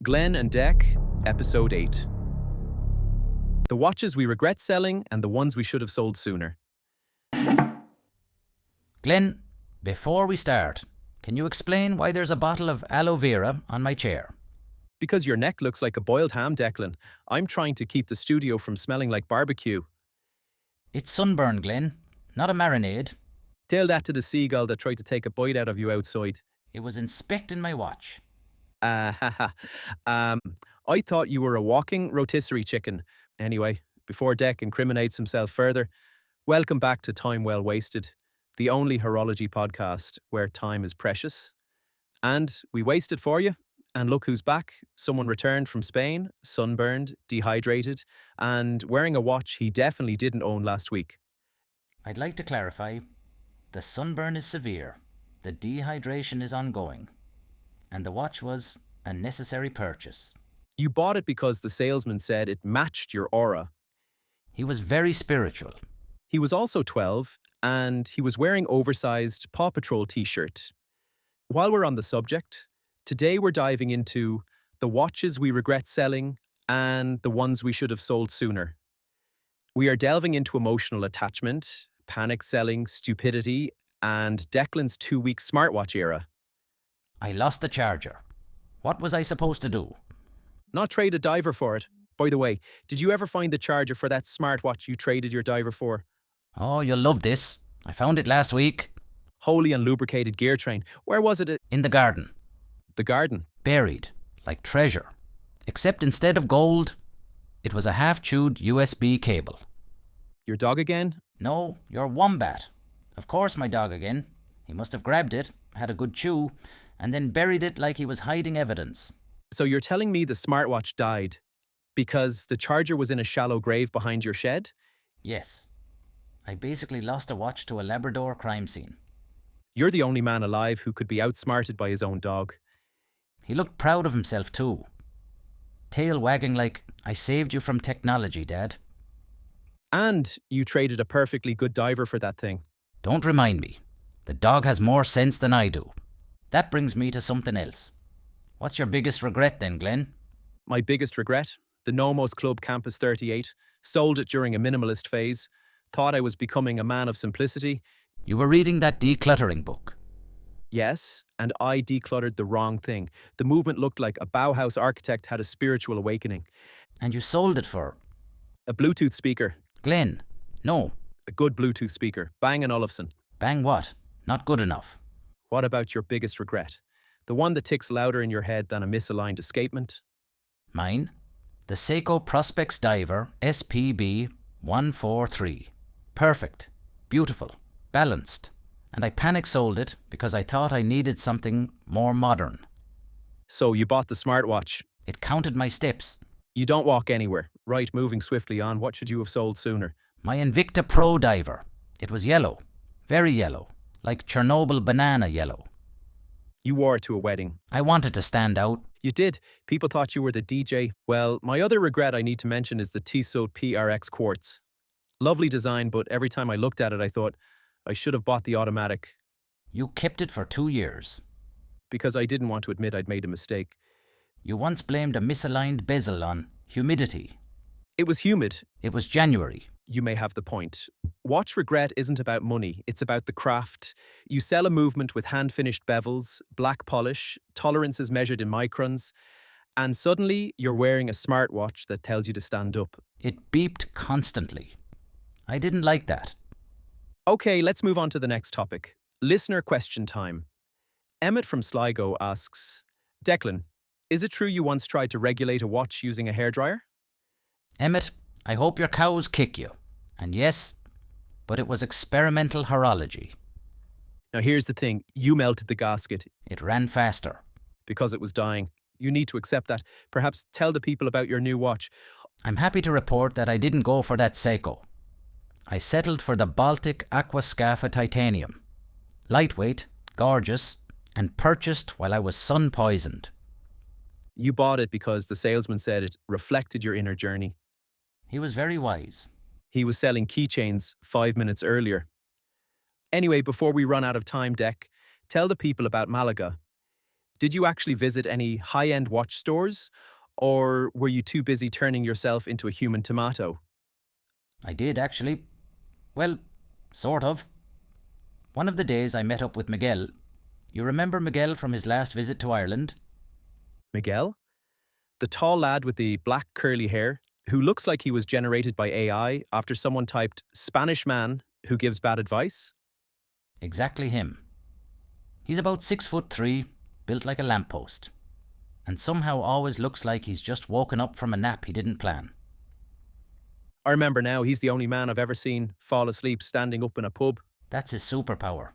Glen Dec, Episode 8. The watches we regret selling and the ones we should have sold sooner. Glen, before we start, can you explain why there's a bottle of aloe vera on my chair? Because your neck looks like a boiled ham, Declan. I'm trying to keep the studio from smelling like barbecue. It's sunburn, Glen, not a marinade. Tell that to the seagull that tried to take a bite out of you outside. It was inspecting my watch. I thought you were a walking rotisserie chicken. Anyway, before Dec incriminates himself further, welcome back to Time Well Wasted, the only horology podcast where time is precious. And we waste it for you. And look who's back. Someone returned from Spain, sunburned, dehydrated, and wearing a watch he definitely didn't own last week. I'd like to clarify, the sunburn is severe, the dehydration is ongoing, and the watch was a necessary purchase. You bought it because the salesman said it matched your aura. He was very spiritual. He was also 12, and he was wearing oversized Paw Patrol t-shirt. While we're on the subject, today we're diving into the watches we regret selling and the ones we should have sold sooner. We are delving into emotional attachment, panic selling, stupidity, and Declan's 2-week smartwatch era. I lost the charger. What was I supposed to do? Not trade a diver for it. By the way, did you ever find the charger for that smartwatch you traded your diver for? Oh, you'll love this. I found it last week. Wholly unlubricated gear train. Where was it? In the garden. The garden. Buried, like treasure. Except instead of gold, it was a half-chewed USB cable. Your dog again? No, your wombat. Of course my dog again. He must have grabbed it, had a good chew, and then buried it like he was hiding evidence. So you're telling me the smartwatch died because the charger was in a shallow grave behind your shed? Yes. I basically lost a watch to a Labrador crime scene. You're the only man alive who could be outsmarted by his own dog. He looked proud of himself too. Tail wagging like, I saved you from technology, Dad. And you traded a perfectly good diver for that thing. Don't remind me. The dog has more sense than I do. That brings me to something else. What's your biggest regret then, Glen? My biggest regret? The Nomos Club Campus 38. Sold it during a minimalist phase. Thought I was becoming a man of simplicity. You were reading that decluttering book. Yes, and I decluttered the wrong thing. The movement looked like a Bauhaus architect had a spiritual awakening. And you sold it for? A Bluetooth speaker. Glen, no. A good Bluetooth speaker. Bang & Olufsen. Bang what? Not good enough. What about your biggest regret? The one that ticks louder in your head than a misaligned escapement? Mine? The Seiko Prospex Diver SPB 143. Perfect. Beautiful. Balanced. And I panic sold it because I thought I needed something more modern. So you bought the smartwatch. It counted my steps. You don't walk anywhere. Right, moving swiftly on. What should you have sold sooner? My Invicta Pro Diver. It was yellow. Very yellow. Like Chernobyl banana yellow. You wore it to a wedding. I wanted to stand out. You did. People thought you were the DJ. Well, my other regret I need to mention is the Tissot PRX Quartz. Lovely design, but every time I looked at it, I thought I should have bought the automatic. You kept it for 2 years. Because I didn't want to admit I'd made a mistake. You once blamed a misaligned bezel on humidity. It was humid. It was January. You may have the point. Watch regret isn't about money, it's about the craft. You sell a movement with hand-finished bevels, black polish, tolerances measured in microns, and suddenly you're wearing a smartwatch that tells you to stand up. It beeped constantly. I didn't like that. Okay, let's move on to the next topic. Listener question time. Emmett from Sligo asks, Declan, is it true you once tried to regulate a watch using a hairdryer? Emmett, I hope your cows kick you. And yes, but it was experimental horology. Now here's the thing, you melted the gasket. It ran faster. Because it was dying. You need to accept that. Perhaps tell the people about your new watch. I'm happy to report that I didn't go for that Seiko. I settled for the Baltic Aquascafa Titanium. Lightweight, gorgeous, and purchased while I was sun-poisoned. You bought it because the salesman said it reflected your inner journey. He was very wise. He was selling keychains 5 minutes earlier. Anyway, before we run out of time, Dec, tell the people about Malaga. Did you actually visit any high-end watch stores, or were you too busy turning yourself into a human tomato? I did, actually. Well, sort of. One of the days I met up with Miguel. You remember Miguel from his last visit to Ireland? Miguel? The tall lad with the black curly hair, who looks like he was generated by AI after someone typed Spanish man who gives bad advice? Exactly him. He's about 6'3", built like a lamppost, and somehow always looks like he's just woken up from a nap he didn't plan. I remember now, he's the only man I've ever seen fall asleep standing up in a pub. That's his superpower.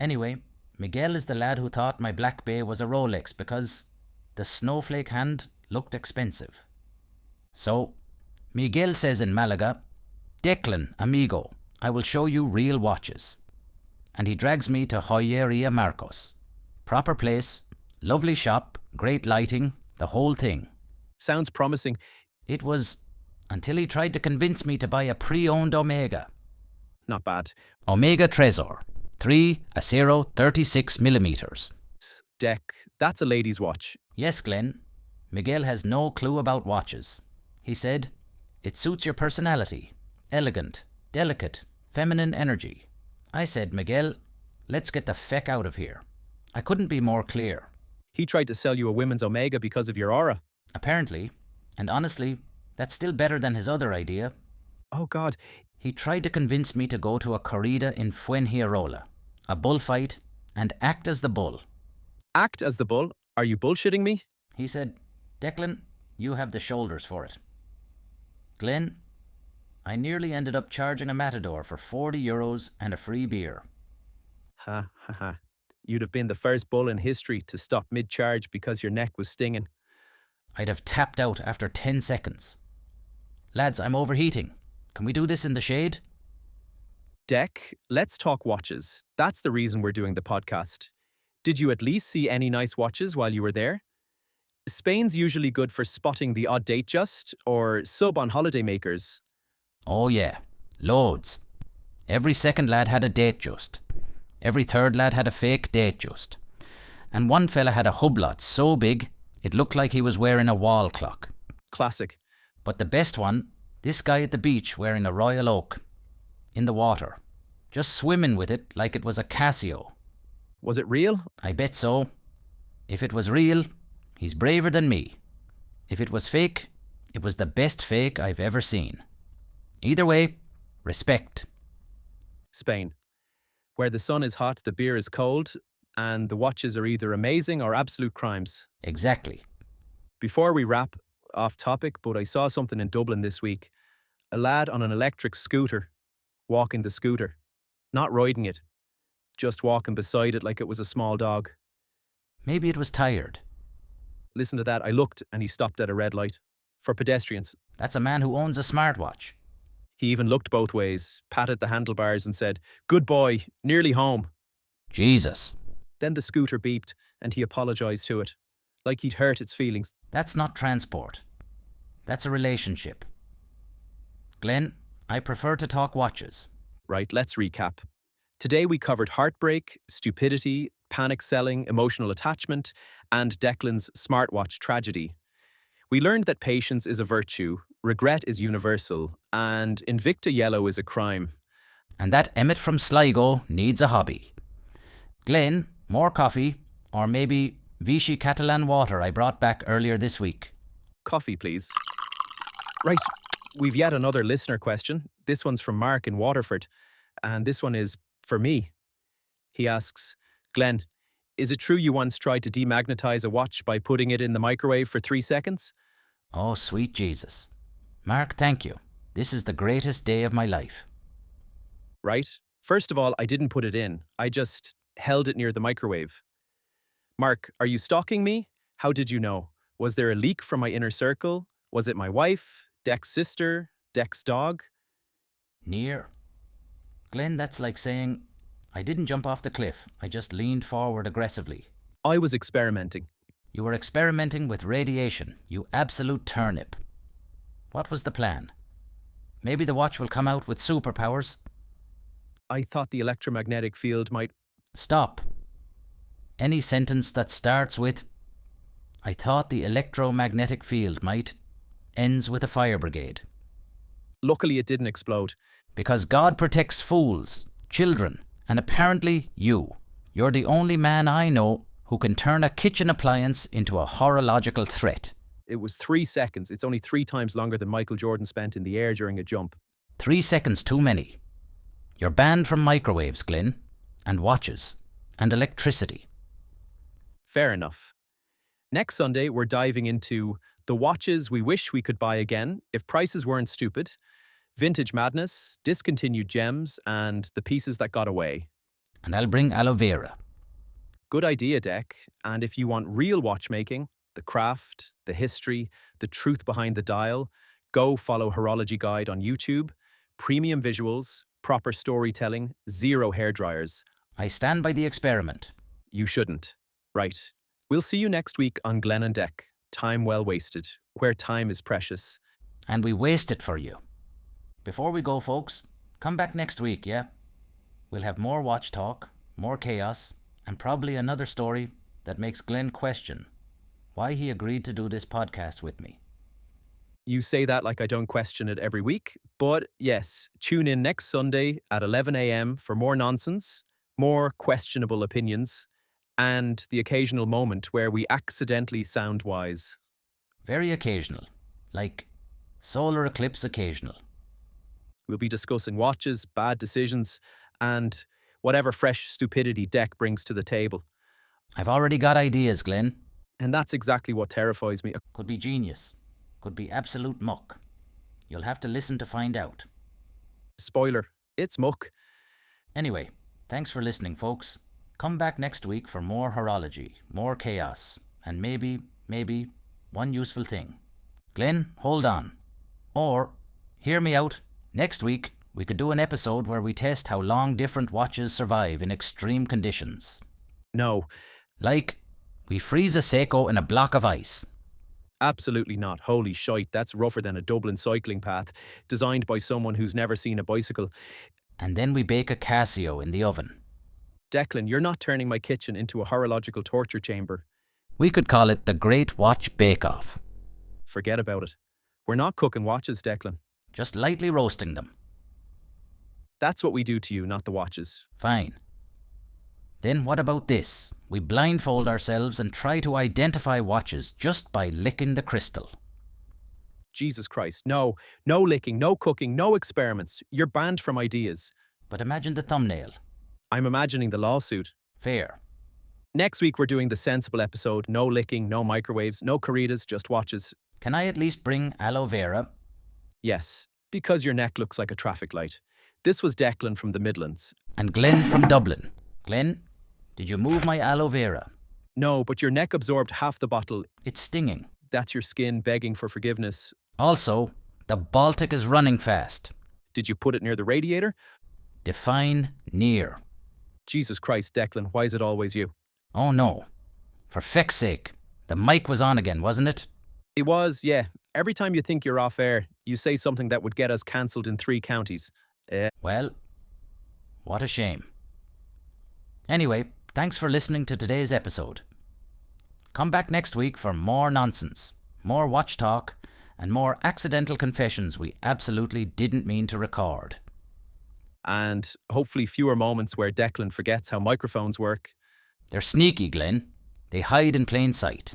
Anyway, Miguel is the lad who thought my Black Bay was a Rolex because the snowflake hand looked expensive. So, Miguel says in Malaga, "Declan, amigo, I will show you real watches." And he drags me to Joyeria Marcos. Proper place, lovely shop, great lighting, the whole thing. Sounds promising. It was until he tried to convince me to buy a pre-owned Omega. Not bad. Omega Trezor, 3 Acero 36mm. Dec, that's a lady's watch. Yes, Glenn. Miguel has no clue about watches. He said, "It suits your personality. Elegant, delicate, feminine energy." I said, "Miguel, let's get the feck out of here." I couldn't be more clear. He tried to sell you a women's Omega because of your aura. Apparently, and honestly, that's still better than his other idea. Oh God, He tried to convince me to go to a corrida in Fuengirola, a bullfight, and act as the bull. act as the bull? Are you bullshitting me? He said, "Declan, you have the shoulders for it." Glenn, I nearly ended up charging a matador for €40 and a free beer. Ha ha ha. You'd have been the first bull in history to stop mid-charge because your neck was stinging. I'd have tapped out after 10 seconds. Lads, I'm overheating. Can we do this in the shade? Dec, let's talk watches. That's the reason we're doing the podcast. Did you at least see any nice watches while you were there? Spain's usually good for spotting the odd date just, or sub on holidaymakers. Oh yeah, loads. Every second lad had a date just. Every third lad had a fake date just. And one fella had a hublot so big, it looked like he was wearing a wall clock. Classic. But the best one, this guy at the beach wearing a Royal Oak. In the water. Just swimming with it like it was a Casio. Was it real? I bet so. If it was real, he's braver than me. If it was fake, it was the best fake I've ever seen. Either way, respect. Spain. Where the sun is hot, the beer is cold, and the watches are either amazing or absolute crimes. Exactly. Before we wrap, off topic, but I saw something in Dublin this week. A lad on an electric scooter, walking the scooter. Not riding it, just walking beside it like it was a small dog. Maybe it was tired. Listen to that, I looked and he stopped at a red light. For pedestrians. That's a man who owns a smartwatch. He even looked both ways, patted the handlebars and said, "Good boy, nearly home." Jesus. Then the scooter beeped and he apologised to it, like he'd hurt its feelings. That's not transport. That's a relationship. Glenn, I prefer to talk watches. Right, let's recap. Today we covered heartbreak, stupidity, panic selling, emotional attachment, and Declan's smartwatch tragedy. We learned that patience is a virtue, regret is universal, and Invicta Yellow is a crime. And that Emmett from Sligo needs a hobby. Glenn, more coffee, or maybe Vichy Catalan water I brought back earlier this week. Coffee, please. Right, we've yet another listener question. This one's from Mark in Waterford, and this one is for me. He asks, "Glenn, is it true you once tried to demagnetize a watch by putting it in the microwave for 3 seconds? Oh, sweet Jesus. Mark, thank you. This is the greatest day of my life. Right? First of all, I didn't put it in. I just held it near the microwave. Mark, are you stalking me? How did you know? Was there a leak from my inner circle? Was it my wife, Dec's sister, Dec's dog? Near. Glenn, that's like saying, I didn't jump off the cliff. I just leaned forward aggressively. I was experimenting. You were experimenting with radiation, you absolute turnip. What was the plan? Maybe the watch will come out with superpowers? I thought the electromagnetic field might... Stop. Any sentence that starts with, I thought the electromagnetic field might, ends with a fire brigade. Luckily, it didn't explode. Because God protects fools, children, and apparently you. You're the only man I know who can turn a kitchen appliance into a horological threat. It was 3 seconds. It's only 3 times longer than Michael Jordan spent in the air during a jump. 3 seconds too many. You're banned from microwaves, Glen, and watches, and electricity. Fair enough. Next Sunday, we're diving into the watches we wish we could buy again if prices weren't stupid, vintage madness, discontinued gems, and the pieces that got away. And I'll bring aloe vera. Good idea, Dec. And if you want real watchmaking, the craft, the history, the truth behind the dial, go follow Horology Guide on YouTube. Premium visuals, proper storytelling, 0 hairdryers. I stand by the experiment. You shouldn't. Right. We'll see you next week on Glen Dec. Time well wasted, where time is precious. And we waste it for you. Before we go, folks, come back next week, yeah? We'll have more watch talk, more chaos, and probably another story that makes Glen question why he agreed to do this podcast with me. You say that like I don't question it every week, but yes, tune in next Sunday at 11 a.m. for more nonsense, more questionable opinions, and the occasional moment where we accidentally sound wise. Very occasional, like solar eclipse occasional. We'll be discussing watches, bad decisions, and whatever fresh stupidity Dec brings to the table. I've already got ideas, Glen. And that's exactly what terrifies me. Could be genius. Could be absolute muck. You'll have to listen to find out. Spoiler, it's muck. Anyway, thanks for listening, folks. Come back next week for more horology, more chaos, and maybe, one useful thing. Glen, hold on. Or, hear me out, next week we could do an episode where we test how long different watches survive in extreme conditions. No. Like, we freeze a Seiko in a block of ice. Absolutely not. Holy shite, that's rougher than a Dublin cycling path, designed by someone who's never seen a bicycle. And then we bake a Casio in the oven. Declan, you're not turning my kitchen into a horological torture chamber. We could call it the Great Watch Bake-Off. Forget about it. We're not cooking watches, Declan. Just lightly roasting them. That's what we do to you, not the watches. Fine. Then what about this? We blindfold ourselves and try to identify watches just by licking the crystal. Jesus Christ, no. No licking, no cooking, no experiments. You're banned from ideas. But imagine the thumbnail. I'm imagining the lawsuit. Fair. Next week we're doing the sensible episode. No licking, no microwaves, no corridas, just watches. Can I at least bring aloe vera? Yes, because your neck looks like a traffic light. This was Declan from the Midlands. And Glen from Dublin. Glen, did you move my aloe vera? No, but your neck absorbed half the bottle. It's stinging. That's your skin begging for forgiveness. Also, the Baltic is running fast. Did you put it near the radiator? Define near. Jesus Christ, Declan, why is it always you? Oh no. For feck's sake. The mic was on again, wasn't it? It was, yeah. Every time you think you're off air, you say something that would get us cancelled in 3 counties. Well, what a shame. Anyway, thanks for listening to today's episode. Come back next week for more nonsense, more watch talk, and more accidental confessions we absolutely didn't mean to record. And hopefully fewer moments where Declan forgets how microphones work. They're sneaky, Glen. They hide in plain sight.